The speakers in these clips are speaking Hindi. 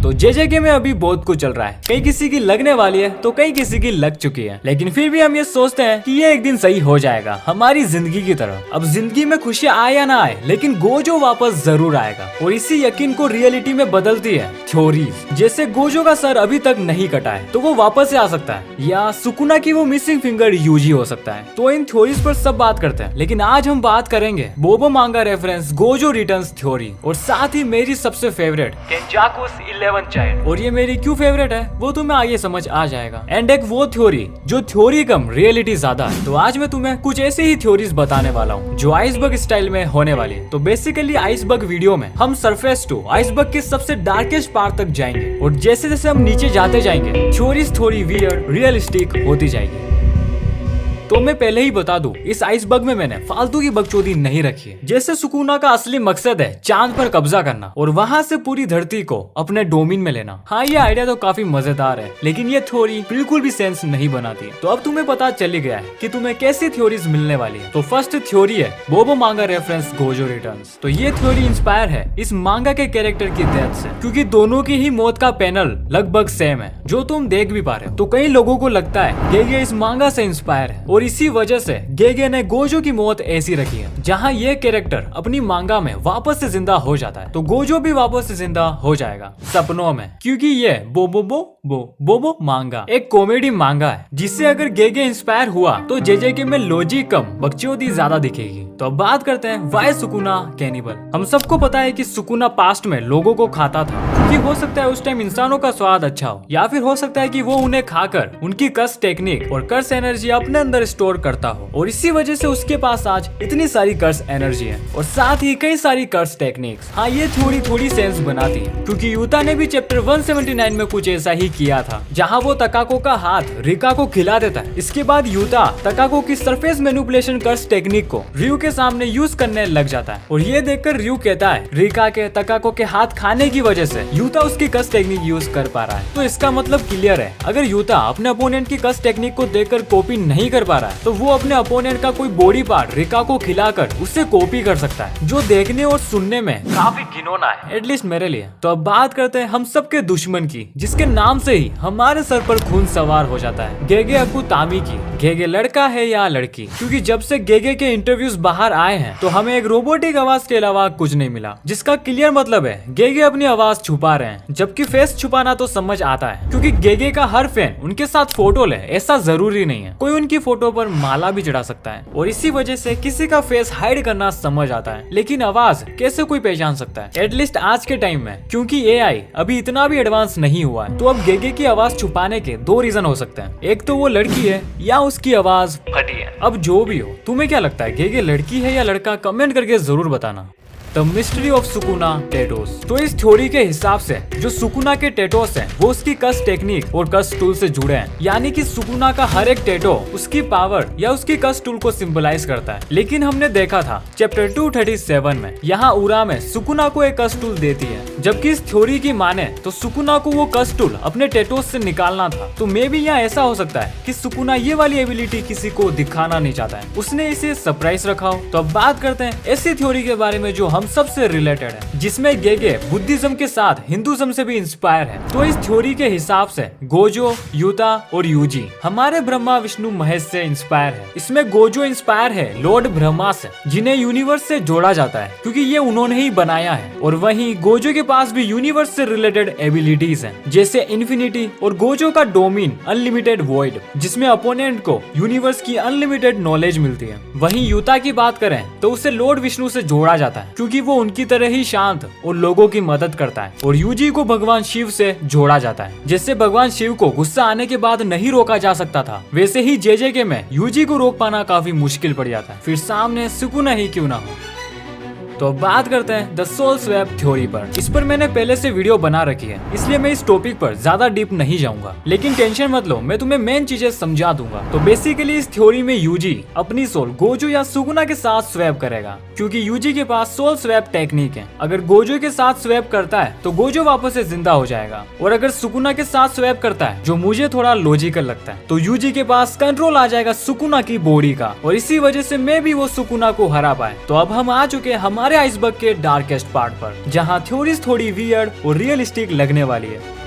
तो जेजेके में अभी बहुत कुछ चल रहा है, कई किसी की लगने वाली है तो कई किसी की लग चुकी है, लेकिन फिर भी हम ये सोचते हैं कि ये एक दिन सही हो जाएगा हमारी जिंदगी की तरह। अब जिंदगी में खुशियाँ आए या ना आए, लेकिन गोजो वापस जरूर आएगा और इसी यकीन को रियलिटी में बदलती है थ्योरीज। जैसे गोजो का सर अभी तक नहीं कटा है तो वो वापस से आ सकता है, या सुकुना की वो मिसिंग फिंगर यूजी हो सकता है। तो इन थ्योरीज पर सब बात करते हैं, लेकिन आज हम बात करेंगे बोबो मांगा रेफरेंस गोजो रिटर्न्स थ्योरी और साथ ही मेरी सबसे फेवरेट केंजाकुस 11 चाइल्ड। और ये मेरी क्यों फेवरेट है वो तुम्हें आगे समझ आ जाएगा। एंड एक वो थ्योरी जो थ्योरी कम रियलिटी ज्यादा है। तो आज मैं तुम्हें कुछ ऐसी ही थ्योरीज बताने वाला हूँ जो आइसबर्ग स्टाइल में होने वाली है। तो बेसिकली आइसबर्ग वीडियो में हम सरफेस टू आइसबर्ग के सबसे डार्केस्ट पार्ट तक जाएंगे और जैसे जैसे हम नीचे जाते जाएंगे थ्योरीज थोड़ी वियर्ड रियलिस्टिक होती जाएगी। तो मैं पहले ही बता दूं, इस आइसबर्ग में मैंने फालतू की बकचोदी नहीं रखी है। जैसे सुकुना का असली मकसद है चांद पर कब्जा करना और वहां से पूरी धरती को अपने डोमेन में लेना। हाँ, ये आइडिया तो काफी मजेदार है, लेकिन ये थ्योरी बिल्कुल भी सेंस नहीं बनाती। तो अब तुम्हें पता चल ही गया है कि तुम्हें कैसी थ्योरीज मिलने वाली है। तो फर्स्ट थ्योरी है बोबो मांगा रेफरेंस गोजो रिटर्न्स। तो ये थ्योरी इंस्पायर है इस मांगा के कैरेक्टर की डेथ से, क्योंकि दोनों की ही मौत का पैनल लगभग सेम है, जो तुम देख भी पा रहे हो। तो कई लोगों को लगता है गेगे इस मांगा से इंस्पायर है और इसी वजह से गेगे ने गोजो की मौत ऐसी रखी है जहां ये कैरेक्टर अपनी मांगा में वापस से जिंदा हो जाता है, तो गोजो भी वापस से जिंदा हो जाएगा सपनों में, क्योंकि ये बोबो मांगा एक कॉमेडी मांगा है जिससे अगर गेगे इंस्पायर हुआ तो जेजेके में लॉजिक कम बकचोदी ज्यादा दिखेगी। तो अब बात करते हैं वाई सुकुना कैनिबल। हम सबको पता है कि सुकुना पास्ट में लोगों को खाता था, क्योंकि हो सकता है उस टाइम इंसानों का स्वाद अच्छा हो, या फिर हो सकता है कि वो उन्हें खाकर उनकी कर्स टेक्निक और कर्स एनर्जी अपने अंदर स्टोर करता हो और इसी वजह से उसके पास आज इतनी सारी कर्स एनर्जी है और साथ ही कई सारी कर्स टेक्निक्स। हाँ, ये थोड़ी सेंस बनाती है, क्योंकि यूता ने भी चैप्टर 179 में कुछ ऐसा ही किया था, जहाँ वो तकाको का हाथ रिका को खिला देता है। इसके बाद यूता तकाको की सरफेस मैनिपुलेशन कर्स टेक्निक को रयू के सामने यूज करने लग जाता है और ये देखकर रयू कहता है रिका के तकाको के हाथ खाने की वजह से यूता उसकी कर्स टेक्निक यूज कर पा रहा है। तो इसका मतलब क्लियर है, अगर यूता अपने अपोनेंट की कर्स टेक्निक को देखकर कॉपी नहीं कर पा रहा है तो वो अपने अपोनेंट का कोई बॉडी पार्ट रिका को खिलाकर उससे कॉपी कर सकता है, जो देखने और सुनने में काफी घिनौना है, एटलीस्ट मेरे लिए। तो अब बात करते हैं हम सबके दुश्मन की, जिसके नाम से ही हमारे सर पर खून सवार हो जाता है, गेगे अकुतामी की। गेगे लड़का है या लड़की? क्योंकि जब से गेगे के इंटरव्यूज बाहर आए हैं तो हमें एक रोबोटिक आवाज के अलावा कुछ नहीं मिला, जिसका क्लियर मतलब है गेगे अपनी आवाज छुपा रहे हैं। जबकि फेस छुपाना तो समझ आता है, क्योंकि गेगे का हर फैन उनके साथ फोटो ले ऐसा जरूरी नहीं है, कोई उनकी फोटो पर माला भी चढ़ा सकता है और इसी वजह से किसी का फेस हाइड करना समझ आता है, लेकिन आवाज कैसे कोई पहचान सकता है, एटलीस्ट आज के टाइम में, क्योंकि एआई अभी इतना भी एडवांस नहीं हुआ है। तो अब गेगे की आवाज छुपाने के दो रीजन हो सकते हैं, एक तो वो लड़की है या उसकी आवाज फटी है। अब जो भी हो, तुम्हें क्या लगता है गेगे लड़की है या लड़का? कमेंट करके जरूर बताना। The mystery of Sukuna tattoos. तो इस थ्योरी के हिसाब से जो सुकुना के टेटोस हैं वो उसकी कस टेक्निक और कस टूल से जुड़े हैं, यानी कि सुकुना का हर एक टेटो उसकी पावर या उसकी कस टूल को सिंबलाइज करता है। लेकिन हमने देखा था चैप्टर 237 में, यहाँ उरा में सुकुना को एक कस टूल देती है, जबकि इस थ्योरी की माने तो सुकुना को वो कस टूल अपने टेटोस से निकालना था। तो मे भी यहाँ ऐसा हो सकता है कि सुकुना ये वाली एबिलिटी किसी को दिखाना नहीं चाहता है, उसने इसे सरप्राइज रखा हो। तो अब बात करते हैं ऐसी थ्योरी के बारे में जो हम सबसे रिलेटेड है, जिसमें गेगे बुद्धिज्म के साथ हिंदुज्म से भी इंस्पायर है। तो इस थ्योरी के हिसाब से गोजो, यूता और यूजी हमारे ब्रह्मा विष्णु महेश से इंस्पायर है। इसमें गोजो इंस्पायर है लॉर्ड ब्रह्मा से, जिन्हें यूनिवर्स से जोड़ा जाता है क्योंकि ये उन्होंने ही बनाया है। और वहीं गोजो के पास भी यूनिवर्स से रिलेटेड एबिलिटीज हैं, जैसे इन्फिनिटी और गोजो का डोमिन अनलिमिटेड वॉइड, जिसमें अपोनेंट को यूनिवर्स की अनलिमिटेड नॉलेज मिलती है। वहीं यूता की बात करें तो उसे लॉर्ड विष्णु से जोड़ा जाता है, क्योंकि वो उनकी तरह ही शांत और लोगों की मदद करता है। और यूजी को भगवान शिव से जोड़ा जाता है, जैसे भगवान शिव को गुस्सा आने के बाद नहीं रोका जा सकता था, वैसे ही जेजेके में यूजी को रोक पाना काफी मुश्किल पड़ जाता है, फिर सामने सुकुना ही क्यों ना हो। तो अब बात करते हैं द सोल स्वैप थ्योरी पर। इस पर मैंने पहले से वीडियो बना रखी है, इसलिए मैं इस टॉपिक पर ज्यादा डीप नहीं जाऊंगा, लेकिन टेंशन मत लो, मैं तुम्हें मेन चीजें समझा दूंगा। तो बेसिकली इस थ्योरी में यूजी अपनी सोल गोजो या सुकुना के साथ स्वैप करेगा, क्योंकि यूजी के पास सोल स्वैप टेक्निक है। अगर गोजो के साथ स्वैप करता है तो गोजो वापस से जिंदा हो जाएगा, और अगर सुकुना के साथ स्वैप करता है, जो मुझे थोड़ा लॉजिकल लगता है, तो यूजी के पास कंट्रोल आ जाएगा सुकुना की बॉडी का, और इसी वजह से मैं भी वो सुकुना को हरा पाए। तो अब हम आ चुके हैं हमारे सारे आइसबर्ग के डार्केस्ट पार्ट पर, जहाँ थ्योरीज थोड़ी वियर्ड और रियलिस्टिक लगने वाली है।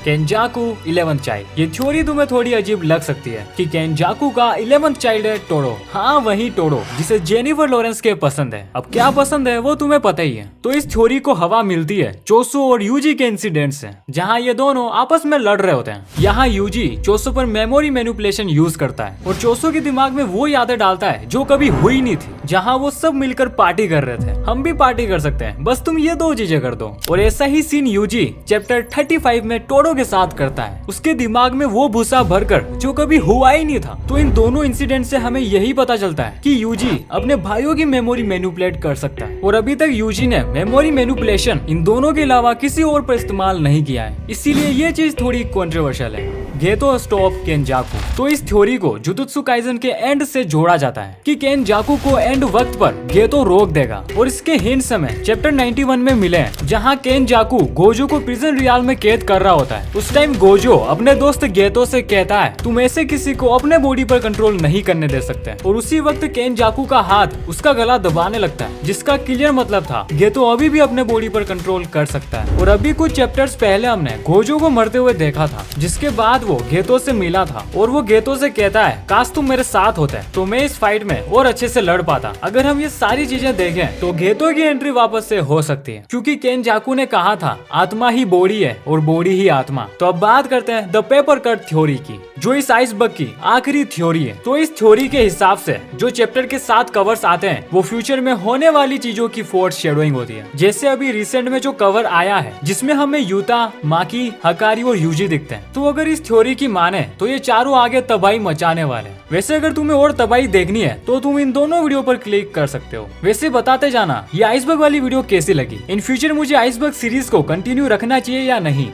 केंजाकू 11th चाइल्ड। ये थ्योरी तुम्हें थोड़ी अजीब लग सकती है कि केंजाकू का 11th चाइल्ड है टोडो। हाँ, वही टोडो जिसे जेनिफर लॉरेंस के पसंद है। अब क्या पसंद है वो तुम्हें पता ही है। तो इस थ्योरी को हवा मिलती है चोसो और यूजी के इंसिडेंट से, जहाँ ये दोनों आपस में लड़ रहे होते हैं। यहाँ यूजी चोसो पर मेमोरी मैनिपुलेशन यूज करता है और चोसो के दिमाग में वो यादें डालता है जो कभी हुई नहीं थी, जहाँ वो सब मिलकर पार्टी कर रहे थे। हम भी पार्टी कर सकते हैं, बस तुम ये 2 चीजें कर दो। और ऐसा ही सीन यूजी चैप्टर 35 में टोडो के साथ करता है। उसके दिमाग में वो भूसा भरकर जो कभी हुआ ही नहीं था। तो इन दोनों इंसिडेंट से हमें यही पता चलता है कि यूजी अपने भाइयों की मेमोरी मैनिपुलेट कर सकता है। और अभी तक यूजी ने मेमोरी मैनिपुलेशन इन दोनों के अलावा किसी और पर इस्तेमाल नहीं किया है, इसीलिए ये चीज थोड़ी कंट्रोवर्शियल है। गेतो स्टॉप केंजाकू। तो इस थ्योरी को जुजुत्सु काइसेन के एंड से जोड़ा जाता है कि केंजाकू को एंड वक्त पर गेतो रोक देगा। और इसके हिंट्स हमें चैप्टर 91 में मिले हैं, जहाँ केंजाकू गोजो को प्रिजन रियाल में कैद कर रहा होता है। उस टाइम गोजो अपने दोस्त गेतो से कहता है तुम ऐसे किसी को अपने बॉडी पर कंट्रोल नहीं करने दे सकते। और उसी वक्त केंजाकू का हाथ उसका गला दबाने लगता है, जिसका क्लियर मतलब था गेतो अभी भी अपने बॉडी पर कंट्रोल कर सकता है। और अभी कुछ चैप्टर्स पहले हमने गोजो को मरते हुए देखा था, जिसके बाद वो गेतो से मिला था और वो गेतो से कहता है काश तुम मेरे साथ होते तो मैं इस फाइट में और अच्छे से लड़ पाता। अगर हम ये सारी चीजें देखें तो गेतो की एंट्री वापस से हो सकती है, क्योंकि केंजाकू ने कहा था आत्मा ही बॉडी है और बॉडी ही आत्मा। तो अब बात करते हैं द पेपर कट थ्योरी की, जो इस आइसबर्ग की आखिरी थ्योरी है। तो इस थ्योरी के हिसाब से जो चैप्टर के 7 कवर्स आते हैं वो फ्यूचर में होने वाली चीजों की फोर्स शेडोइंग होती है। जैसे अभी रिसेंट में जो कवर आया है जिसमें हमें यूता, माकी, हकारी और यूजी दिखते हैं। तो अगर इस थ्योरी की माने तो ये चारों आगे तबाही मचाने वाले हैं। वैसे अगर तुम्हें और तबाही देखनी है तो तुम इन दोनों वीडियो पर क्लिक कर सकते हो। वैसे बताते जाना ये आइसबर्ग वाली वीडियो कैसी लगी। इन फ्यूचर मुझे आइसबर्ग सीरीज को कंटिन्यू रखना चाहिए या नहीं।